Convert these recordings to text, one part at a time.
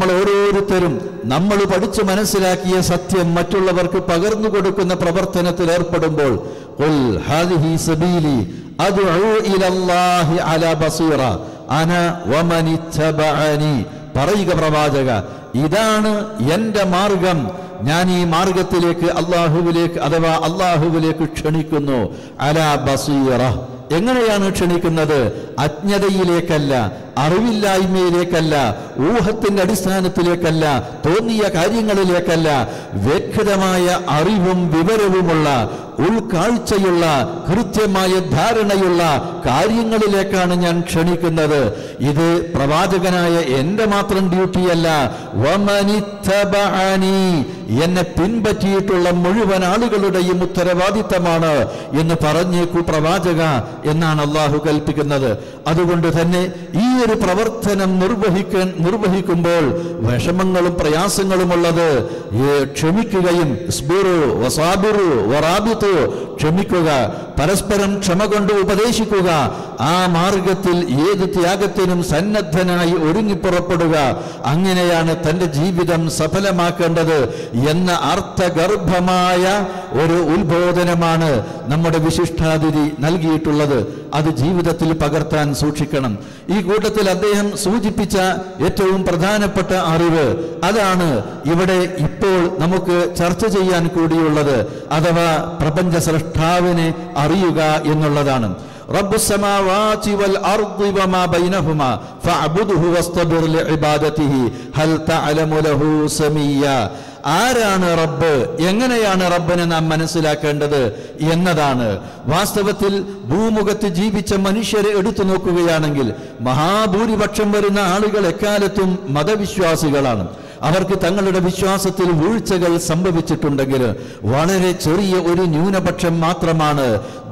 നമ്മൾ ഓരോരുത്തരും നമ്മൾ പഠിച്ചു മനസ്സിലാക്കിയ സത്യം മറ്റുള്ളവർക്ക് പകർന്നു കൊടുക്കുന്ന പ്രവർത്തനത്തിൽ ഏർപ്പെടുമ്പോൾ ഖുൽ ഹാദിഹി സബീലി അദ്ഉ ഇലല്ലാഹി അലാ ബസീറ അന വമനിത്തബഅനി. പറയുക പ്രവാചക, ഇതാണ് എൻ്റെ മാർഗം, ഞാൻ ഈ മാർഗത്തിലേക്ക് അല്ലാഹുവിലേക്ക് അഥവാ അല്ലാഹുവിലേക്ക് ക്ഷണിക്കുന്നു. അലാ ബസീറ. എങ്ങനെയാണ് ക്ഷണിക്കുന്നത്? അജ്ഞതയിലേക്കല്ല, അറിവില്ലായ്മയിലേക്കല്ല, ഊഹത്തിന്റെ അടിസ്ഥാനത്തിലേക്കല്ല, തോന്നിയ കാര്യങ്ങളിലേക്കല്ല, വ്യക്തമായ അറിവും വിവരവുമുള്ള ഉൾക്കാഴ്ചയുള്ള കൃത്യമായ ധാരണയുള്ള കാര്യങ്ങളിലേക്കാണ് ഞാൻ ക്ഷണിക്കുന്നത്. ഇത് പ്രവാചകനായ എൻ്റെ മാത്രം ഡ്യൂട്ടിയല്ല, വമനിത്തബഅനി, എന്നെ പിൻപറ്റിയിട്ടുള്ള മുഴുവൻ ആളുകളുടെയും ഉത്തരവാദിത്തമാണ് എന്ന് പറഞ്ഞേക്കൂ പ്രവാചക എന്നാണ് അള്ളാഹു കൽപ്പിക്കുന്നത്. അതുകൊണ്ട് തന്നെ ഈ ഒരു പ്രവർത്തനം നിർവഹിക്കുമ്പോൾ വിഷമങ്ങളും പ്രയാസങ്ങളുമുള്ളത് ക്ഷമിക്കുകയും ക്ഷമിക്കുക, പരസ്പരം ക്ഷമ കൊണ്ട് ഉപദേശിക്കുക, ആ മാർഗത്തിൽ ഏത് ത്യാഗത്തിനും സന്നദ്ധനായി ഒരുങ്ങിപ്പുറപ്പെടുക. അങ്ങനെയാണ് തൻ്റെ ജീവിതം സഫലമാക്കേണ്ടത് എന്ന അർത്ഥഗർഭമായ ഒരു ഉത്ബോധനമാണ് നമ്മുടെ വിശിഷ്ടാതിഥി നൽകിയിട്ടുള്ളത്. അത് ജീവിതത്തിൽ പകർത്താൻ സൂക്ഷിക്കണം. ഈ കൂട്ടത്തിൽ അദ്ദേഹം സൂചിപ്പിച്ച ഏറ്റവും പ്രധാനപ്പെട്ട അറിവ് അതാണ് ഇവിടെ ഇപ്പോൾ നമുക്ക് ചർച്ച ചെയ്യാൻ കൂടിയുള്ളത്, അഥവാ പ്രപഞ്ച സൃഷ്ടാവിനെ അറിയുക എന്നുള്ളതാണ്. റബ്ബുസ്സമാവാതി വൽ അർദി വമാ ബൈനഹുമാ ഫഅബ്ദുഹു വസ്തബിർ ലിഇബാദതിഹി ഹൽ തഅലമു ലഹു സമീയ. ആരാണ് റബ്ബ്, എങ്ങനെയാണ് റബ്ബിനെ നാം മനസ്സിലാക്കേണ്ടത് എന്നതാണ്. വാസ്തവത്തിൽ ഭൂമുഖത്ത് ജീവിച്ച മനുഷ്യരെ എടുത്തു നോക്കുകയാണെങ്കിൽ മഹാഭൂരിപക്ഷം വരുന്ന ആളുകൾ എക്കാലത്തും മതവിശ്വാസികളാണ്. അവർക്ക് തങ്ങളുടെ വിശ്വാസത്തിൽ വീഴ്ചകൾ സംഭവിച്ചിട്ടുണ്ടെങ്കിൽ വളരെ ചെറിയ ഒരു ന്യൂനപക്ഷം മാത്രമാണ്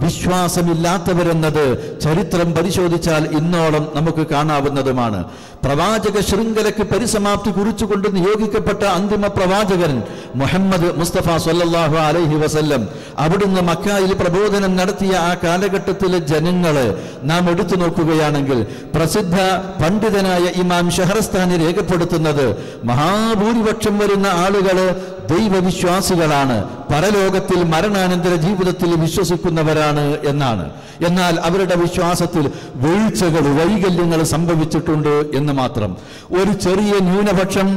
വിശ്വാസമില്ലാത്തവരെന്നത് ചരിത്രം പരിശോധിച്ചാൽ ഇന്നോളം നമുക്ക് കാണാവുന്നതുമാണ്. പ്രവാചക ശൃംഖലയ്ക്ക് പരിസമാപ്തി കുറിച്ചുകൊണ്ട് നിയോഗിക്കപ്പെട്ട അന്തിമ പ്രവാചകൻ മുഹമ്മദ് മുസ്തഫ സല്ലല്ലാഹു അലൈഹി വസല്ലം, അവിടുന്ന് മക്കയിൽ പ്രബോധനം നടത്തിയ ആ കാലഘട്ടത്തിലെ ജനങ്ങളെ നാം എടുത്തു നോക്കുകയാണെങ്കിൽ പ്രസിദ്ധ പണ്ഡിതനായ ഇമാം ഷഹറസ്ഥാനി രേഖപ്പെടുത്തുന്നത് മഹാഭൂരിപക്ഷം വരുന്ന ആളുകള് ദൈവവിശ്വാസികളാണ്, പരലോകത്തിൽ മരണാനന്തര ജീവിതത്തിൽ വിശ്വസിക്കുന്നവരാണ് എന്നാണ്. എന്നാൽ അവരുടെ വിശ്വാസത്തിൽ വീഴ്ചകൾ, വൈകല്യങ്ങൾ സംഭവിച്ചിട്ടുണ്ട് എന്ന് മാത്രം. ഒരു ചെറിയ ന്യൂനപക്ഷം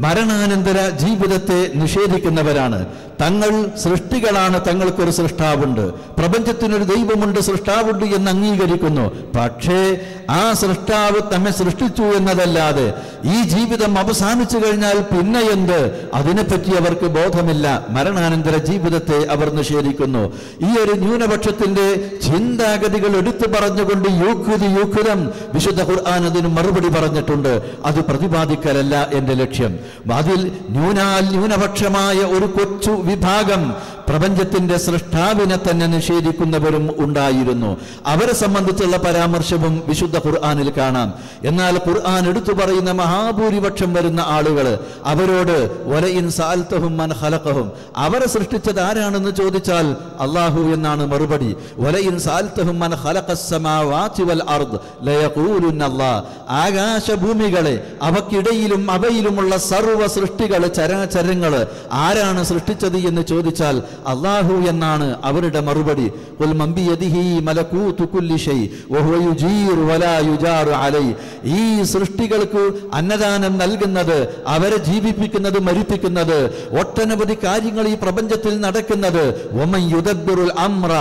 മരണാനന്തര ജീവിതത്തെ നിഷേധിക്കുന്നവരാണ്. തങ്ങൾ സൃഷ്ടികളാണ്, തങ്ങൾക്കൊരു സൃഷ്ടാവുണ്ട്, പ്രപഞ്ചത്തിനൊരു ദൈവമുണ്ട്, സൃഷ്ടാവുണ്ട് എന്ന് അംഗീകരിക്കുന്നു. പക്ഷേ ആ സൃഷ്ടാവ് നമ്മെ സൃഷ്ടിച്ചു എന്നതല്ലാതെ ഈ ജീവിതം അവസാനിച്ചു കഴിഞ്ഞാൽ പിന്നെ എന്ത്, അതിനെപ്പറ്റി അവർക്ക് ബോധമില്ല. മരണാനന്തര ജീവിതത്തെ അവർ നിഷേധിക്കുന്നു. ഈ ഒരു ന്യൂനപക്ഷത്തിന്റെ ചിന്താഗതികൾ എടുത്തു പറഞ്ഞുകൊണ്ട് യൂഖുദം വിശുദ്ധ ഖുർആൻ അതിന് മറുപടി പറഞ്ഞിട്ടുണ്ട്. അത് പ്രതിപാദിക്കലല്ല എന്റെ ലക്ഷ്യം. അതിൽ ന്യൂനപക്ഷമായ ഒരു കൊച്ചു വിഭാഗം പ്രപഞ്ചത്തിന്റെ സൃഷ്ടാവിനെ തന്നെ നിഷേധിക്കുന്നവരും ഉണ്ടായിരുന്നു. അവരെ സംബന്ധിച്ചുള്ള പരാമർശവും വിശുദ്ധ ഖുർആനിൽ കാണാം. എന്നാൽ ഖുർആൻ എടുത്തു പറയുന്ന മഹാഭൂരിപക്ഷം വരുന്ന ആളുകൾ, അവരോട് വലഇൻ സഅൽതഹും മൻ ഖലഖഹും, അവരെ സൃഷ്ടിച്ചത് ആരാണെന്ന് ചോദിച്ചാൽ അല്ലാഹു എന്നാണ് മറുപടി. വലഇൻ സഅൽതഹും മൻ ഖലഖസ് സമാവാതി വൽ അർദ് ലയഖൂലുന അല്ലാഹ്, ആകാശഭൂമികളെ അവക്കിടയിലും അവയിലുമുള്ള സർവ്വ സൃഷ്ടികള്, ചരാചരങ്ങള് ആരാണ് സൃഷ്ടിച്ചത് എന്ന് ചോദിച്ചാൽ അല്ലാഹു എന്നാണ് അവരുടെ മറുപടി. ഖുൽ മൻ ബിയദിഹി മലകൂതു കുല്ലി ഷൈ വഹുവ യുജീറു വലാ യുജാറു അലൈഹി, ഈ സൃഷ്ടികൾക്ക് അന്നദാനം നൽകുന്നത്, അവരെ ജീവിപ്പിക്കുന്നത്, മരിപ്പിക്കുന്നത്, ഒട്ടനവധി കാര്യങ്ങൾ ഈ പ്രപഞ്ചത്തിൽ നടക്കുന്നത്, വമൻ യുദബ്ബിറുൽ അംറ,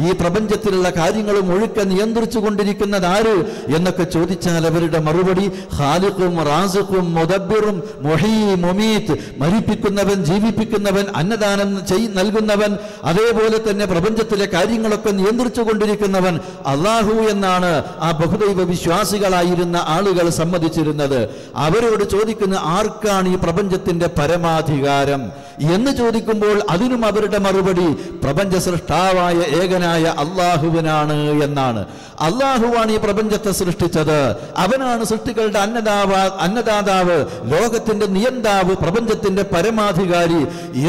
ഈ പ്രപഞ്ചത്തിലുള്ള കാര്യങ്ങളും ഒഴുക്കെ നിയന്ത്രിച്ചു കൊണ്ടിരിക്കുന്നത് ആര് എന്നൊക്കെ ചോദിച്ചാൽ അവരുടെ മറുപടി ഖാലിഖും റാസിഖും മുദബ്ബിറും മുഹീ മുമീത്ത്, മരിപ്പിക്കുന്നവൻ, ജീവിപ്പിക്കുന്നവൻ, അന്നദാനം നൽകുന്നവൻ, അതേപോലെ തന്നെ പ്രപഞ്ചത്തിലെ കാര്യങ്ങളൊക്കെ നിയന്ത്രിച്ചു കൊണ്ടിരിക്കുന്നവൻ അല്ലാഹു എന്നാണ് ആ ബഹുദൈവ വിശ്വാസികളായിരുന്ന ആളുകൾ സമ്മതിച്ചിരുന്നത്. അവരോട് ചോദിക്കുന്ന ആർക്കാണ് ഈ പ്രപഞ്ചത്തിന്റെ പരമാധികാരം? എന്ന് ചോദിക്കുമ്പോൾ അതിനും അവരുടെ മറുപടി പ്രപഞ്ച സൃഷ്ടാവായ ഏകനായ അള്ളാഹുവിനാണ് എന്നാണ്. അള്ളാഹുവാണ് ഈ പ്രപഞ്ചത്തെ സൃഷ്ടിച്ചത്, അവനാണ് സൃഷ്ടികളുടെ അന്നദാതാവ്, ലോകത്തിന്റെ നിയന്താവ്, പ്രപഞ്ചത്തിന്റെ പരമാധികാരി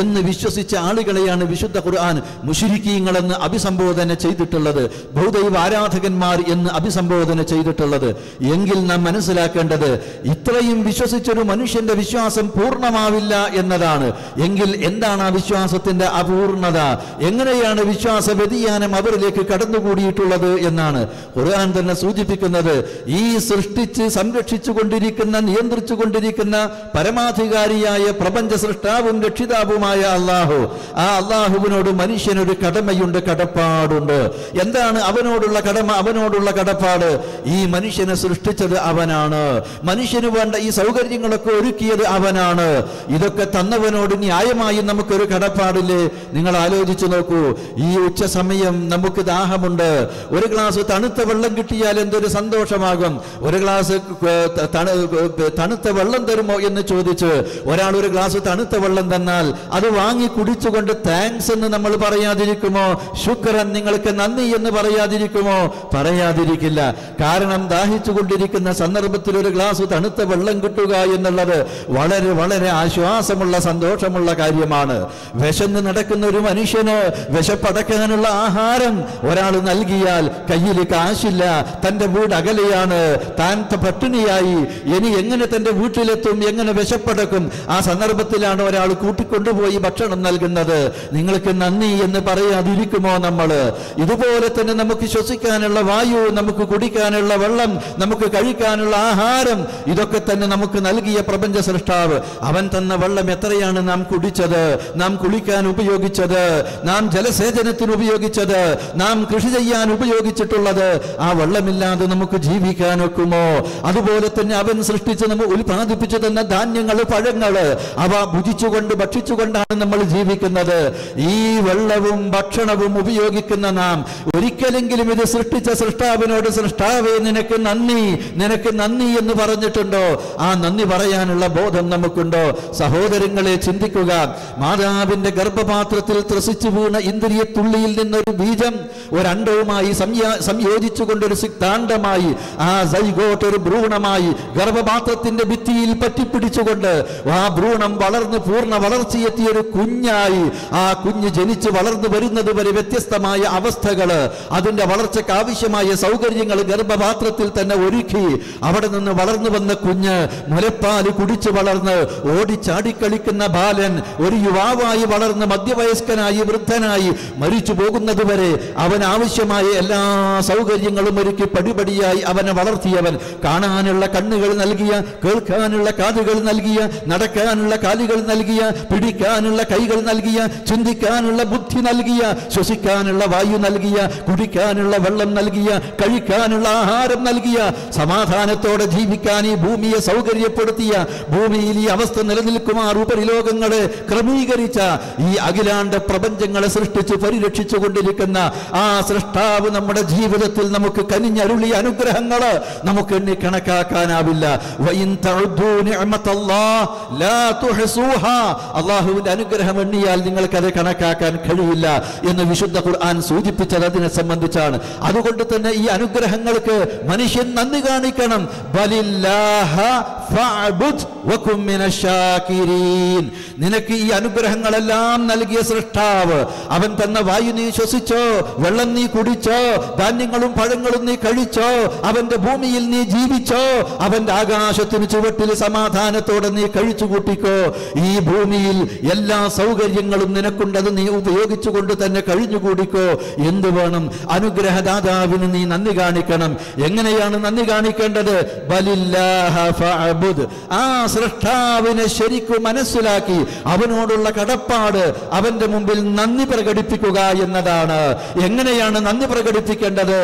എന്ന് വിശ്വസിച്ച ആളുകളെയാണ് വിശുദ്ധ ഖുർആൻ മുശ്രിക്കീങ്ങളെന്ന് അഭിസംബോധന ചെയ്തിട്ടുള്ളത്, ബഹുദൈവ ആരാധകന്മാർ എന്ന് അഭിസംബോധന ചെയ്തിട്ടുള്ളത്. എങ്കിൽ നാം മനസ്സിലാക്കേണ്ടത് ഇത്രയും വിശ്വസിച്ചൊരു മനുഷ്യന്റെ വിശ്വാസം പൂർണ്ണമാവില്ല എന്നതാണ്. എങ്കിൽ എന്താണ് ആ വിശ്വാസത്തിന്റെ അപൂർണത? എങ്ങനെയാണ് വിശ്വാസ വ്യതിയാനം അവരിലേക്ക് കടന്നുകൂടിയിട്ടുള്ളത് എന്നാണ് ഖുർആൻ തന്നെ സൂചിപ്പിക്കുന്നത്. ഈ സൃഷ്ടിച്ച് സംരക്ഷിച്ചു കൊണ്ടിരിക്കുന്ന, നിയന്ത്രിച്ചു കൊണ്ടിരിക്കുന്ന പരമാധികാരിയായ പ്രപഞ്ച സൃഷ്ടാവും രക്ഷിതാവുമായ അള്ളാഹു, ആ അള്ളാഹുവിനോട് മനുഷ്യനൊരു കടമയുണ്ട്, കടപ്പാടുണ്ട്. എന്താണ് അവനോടുള്ള കടമ, അവനോടുള്ള കടപ്പാട്? ഈ മനുഷ്യനെ സൃഷ്ടിച്ചത് അവനാണ്, മനുഷ്യന് വേണ്ട ഈ സൗകര്യങ്ങളൊക്കെ ഒരുക്കിയത് അവനാണ്. ഇതൊക്കെ തന്നവനോട് ന്യായമായി നമുക്കൊരു കടപ്പാടില്ലേ? നിങ്ങൾ ആലോചിച്ചു നോക്കൂ. ഈ ഉച്ച സമയം നമുക്ക് ദാഹമുണ്ട്, ഒരു ഗ്ലാസ് തണുത്ത വെള്ളം കിട്ടിയാൽ എന്തൊരു സന്തോഷമാകും. ഒരു ഗ്ലാസ് തണുത്ത വെള്ളം തരുമോ എന്ന് ചോദിച്ച് ഒരാൾ ഒരു ഗ്ലാസ് തണുത്ത വെള്ളം തന്നാൽ അത് വാങ്ങി കുടിച്ചുകൊണ്ട് താങ്ക്സ് എന്ന് നമ്മൾ പറയാതിരിക്കുമോ? ശുക്രൻ, നിങ്ങൾക്ക് നന്ദി എന്ന് പറയാതിരിക്കുമോ? പറയാതിരിക്കില്ല. കാരണം ദാഹിച്ചു കൊണ്ടിരിക്കുന്ന സന്ദർഭത്തിൽ ഒരു ഗ്ലാസ് തണുത്ത വെള്ളം കിട്ടുക എന്നുള്ളത് വളരെ വളരെ ആശ്വാസമുള്ള, സന്തോഷമുള്ള കാര്യമാണ്. വിശന്ന് നടക്കുന്ന ഒരു മനുഷ്യന് വിശപ്പടക്കാനുള്ള ആഹാരം ഒരാൾ നൽകിയാൽ കയ്യിൽ കാശില്ല, തന്റെ വീട് അകലെയാണ്, താൻ പട്ടിണിയായി, ഇനി എങ്ങനെ തന്റെ വീട്ടിലെത്തും, എങ്ങനെ വിശപ്പടക്കും? ആ സന്ദർഭത്തിലാണ് ഒരാൾ കൂട്ടിക്കൊണ്ടുപോയി ഭക്ഷണം നൽകുന്നത്. നിങ്ങൾക്ക് നന്ദി എന്ന് പറയാതിരിക്കുമോ നമ്മൾ? ഇതുപോലെ തന്നെ നമുക്ക് ശ്വസിക്കാനുള്ള വായു, നമുക്ക് കുടിക്കാനുള്ള വെള്ളം, നമുക്ക് കഴിക്കാനുള്ള ആഹാരം, ഇതൊക്കെ തന്നെ നമുക്ക് നൽകിയ പ്രപഞ്ച സൃഷ്ടാവ്. അവൻ തന്ന വെള്ളം എത്രയാണ് നാം കുടിച്ചത്, നാം കുളിക്കാൻ ഉപയോഗിച്ചത്, നാം ജലസേചനത്തിന് ഉപയോഗിച്ചത്, നാം കൃഷി ചെയ്യാൻ ഉപയോഗിച്ചിട്ടുള്ളത്? ആ വെള്ളമില്ലാതെ നമുക്ക് ജീവിക്കാൻ ഒക്കുമോ? അതുപോലെ തന്നെ അവൻ സൃഷ്ടിച്ച് നമ്മൾ ഉൽപ്പാദിപ്പിച്ചു തന്ന ധാന്യങ്ങൾ, പഴങ്ങൾ, അവ ഭുജിച്ചുകൊണ്ട് ഭക്ഷിച്ചുകൊണ്ടാണ് നമ്മൾ ജീവിക്കുന്നത്. ഈ വെള്ളവും ഭക്ഷണവും ഉപയോഗിക്കുന്ന നാം ഒരിക്കലെങ്കിലും ഇത് സൃഷ്ടിച്ച സൃഷ്ടാവിനോട് സൃഷ്ടാവേ നിനക്ക് നന്ദി, നിനക്ക് നന്ദി എന്ന് പറഞ്ഞിട്ടുണ്ടോ? ആ നന്ദി പറയാനുള്ള ബോധം നമുക്കുണ്ടോ? സഹോദരങ്ങളെ, ചിന്തിക്കുക. മാതാവിന്റെ ഗർഭപാത്രത്തിൽ ത്രസിച്ചു വീണ ഇന്ദ്രിയ തുള്ളിയിൽ നിന്നൊരു ബീജം ഒരണ്ടവുമായി സംയോജിച്ചുകൊണ്ടൊരു സിദ്ധാന്തമായി, ആ സൈഗോട്ട് ഒരു ഭ്രൂണമായി ഗർഭപാത്രത്തിന്റെ ഭിത്തിയിൽ പറ്റിപ്പിടിച്ചുകൊണ്ട് ആ ഭ്രൂണം വളർന്ന് പൂർണ്ണ വളർച്ചയെത്തിയ ഒരു കുഞ്ഞായി, ആ കുഞ്ഞ് ജനിച്ച് വളർന്നു വരുന്നത് വരെ വ്യത്യസ്തമായ അവസ്ഥകള്, അതിന്റെ വളർച്ചയ്ക്ക് ആവശ്യമായ സൗകര്യങ്ങൾ ഗർഭപാത്രത്തിൽ തന്നെ ഒരുക്കി അവിടെ നിന്ന് വളർന്നു വന്ന കുഞ്ഞ് മുലപ്പാല് കുടിച്ചു വളർന്ന് ഓടിച്ചാടിക്കളിക്കുന്ന ബാലൻ ഒരു യുവാവായി വളർന്ന് മധ്യവയസ്കനായി വൃദ്ധനായി മരിച്ചു പോകുന്നത് വരെ അവൻ ആവശ്യമായ എല്ലാ സൗകര്യങ്ങളും ഒരുക്കി പടിപടിയായി അവനെ വളർത്തിയവൻ. കാണാനുള്ള കണ്ണുകൾ നൽകിയ, കേൾക്കാനുള്ള കാതുകൾ നൽകിയ, നടക്കാനുള്ള കാലുകൾ നൽകിയ, പിടിക്കാനുള്ള കൈകൾ നൽകിയ, ചിന്തിക്കാനുള്ള ബുദ്ധി നൽകിയ, ശ്വസിക്കാനുള്ള വായു നൽകിയ, കുടിക്കാനുള്ള വെള്ളം നൽകിയ, കഴിക്കാനുള്ള ആഹാരം നൽകിയ, സമാധാനത്തോടെ ജീവിക്കാൻ ഈ ഭൂമിയെ സൗകര്യപ്പെടുത്തിയ, ഭൂമിയിൽ ഈ അവസ്ഥ നിലനിൽക്കുമാർ ഉപരിലോകങ്ങളെ ക്രമീകരിച്ച, ഈ അഖിലാണ്ട പ്രപഞ്ചങ്ങളെ സൃഷ്ടിച്ച് പരിരക്ഷിച്ചു കൊണ്ടിരിക്കുന്ന ആ സൃഷ്ടാവ് നമ്മുടെ ജീവിതത്തിൽ നമുക്ക് കനിഞ്ഞരുളിയ അനുഗ്രഹങ്ങൾ നമുക്ക് എണ്ണി കണക്കാക്കാനാവില്ല. അള്ളാഹുവിന്റെ അനുഗ്രഹം എണ്ണിയാൽ നിങ്ങൾക്കത് കണക്കാക്കാൻ കഴിയില്ല എന്ന് വിശുദ്ധ ഖുർആൻ സൂചിപ്പിച്ചത് അതിനെ സംബന്ധിച്ചാണ്. അതുകൊണ്ട് തന്നെ ഈ അനുഗ്രഹങ്ങൾക്ക് മനുഷ്യൻ നന്ദി കാണിക്കണം. നിനക്ക് ഈ അനുഗ്രഹങ്ങളെല്ലാം നൽകിയ സൃഷ്ടാവ്, അവൻ തന്ന വായു നീ ശ്വസിച്ചോ, വെള്ളം നീ കുടിച്ചോ, ധാന്യങ്ങളും പഴങ്ങളും നീ കഴിച്ചോ, അവന്റെ ഭൂമിയിൽ നീ ജീവിച്ചോ, അവന്റെ ആകാശത്തിന് ചുവട്ടിൽ സമാധാനത്തോടെ നീ കഴിച്ചു കൂട്ടിക്കോ. ഈ ഭൂമിയിൽ എല്ലാ സൗകര്യങ്ങളും നിനക്കുണ്ടത് നീ ഉപയോഗിച്ചുകൊണ്ട് തന്നെ കഴിഞ്ഞുകൂടിക്കോ. എന്ത് വേണം? അനുഗ്രഹദാതാവിന് നീ നന്ദി കാണിക്കണം. എങ്ങനെയാണ് നന്ദി കാണിക്കേണ്ടത്? ആ സൃഷ്ടാവിനെ ശരിക്കും മനസ്സിലാക്കി അവനോടുള്ള കടപ്പാട്, അവന്റെ മുമ്പിൽ നന്ദി പ്രകടിപ്പിക്കുക എന്നതാണ്. എങ്ങനെയാണ് നന്ദി പ്രകടിപ്പിക്കേണ്ടത്?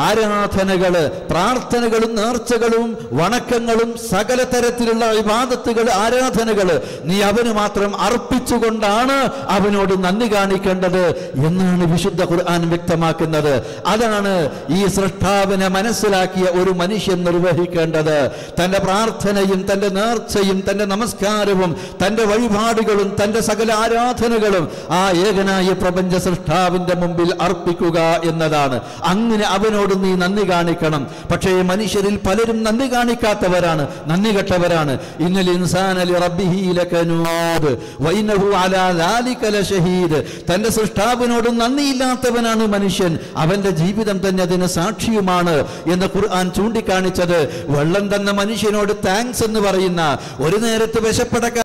ആരാധനകള്, പ്രാർത്ഥനകളും നേർച്ചകളും വണക്കങ്ങളും സകല തരത്തിലുള്ള ഇബാദത്തുകൾ, ആരാധനകള് നീ അവന് മാത്രം അർപ്പിച്ചുകൊണ്ടാണ് അവനോട് നന്ദി കാണിക്കേണ്ടത് എന്നാണ് വിശുദ്ധ ഖുർആൻ വ്യക്തമാക്കുന്നത്. അതാണ് ഈ സൃഷ്ടാവിനെ മനസ്സിലാക്കിയ ഒരു മനുഷ്യൻ നിർവഹിക്കേണ്ടത്. തന്റെ പ്രാർത്ഥനയിൽ പ്രാർത്ഥനയും തൻ്റെ നേർച്ചയും തൻ്റെ നമസ്കാരവും തൻ്റെ വഴിപാടുകളും തൻ്റെ സകല ആരാധനകളും ആ ഏകനായ പ്രപഞ്ച സൃഷ്ടാവിന്റെ മുമ്പിൽ അർപ്പിക്കുക എന്നതാണ്. അങ്ങനെ അവനോട് നീ നന്ദി കാണിക്കണം. പക്ഷേ മനുഷ്യരിൽ പലരും നന്ദി കാണിക്കാത്തവരാണ്, നന്ദി കെട്ടവരാണ്. ഇന്നൽ ഇൻസാന ലിറബ്ബിഹി ലകനൂദ് വഇന്നഹു അലാ ദാലിക ലശഹീദ്. തൻ്റെ സൃഷ്ടാവിനോട് നന്ദിയില്ലാത്തവനാണ് മനുഷ്യൻ, അവന്റെ ജീവിതം തന്നെ അതിന് സാക്ഷിയുമാണ് എന്ന് ഖുർആൻ ചൂണ്ടിക്കാണിച്ചത് വെള്ളം തന്ന മനുഷ്യനോട് താങ്ക്സ് എന്ന് പറയുന്ന, ഒരു നേരത്ത് വിശപ്പടക്കാൻ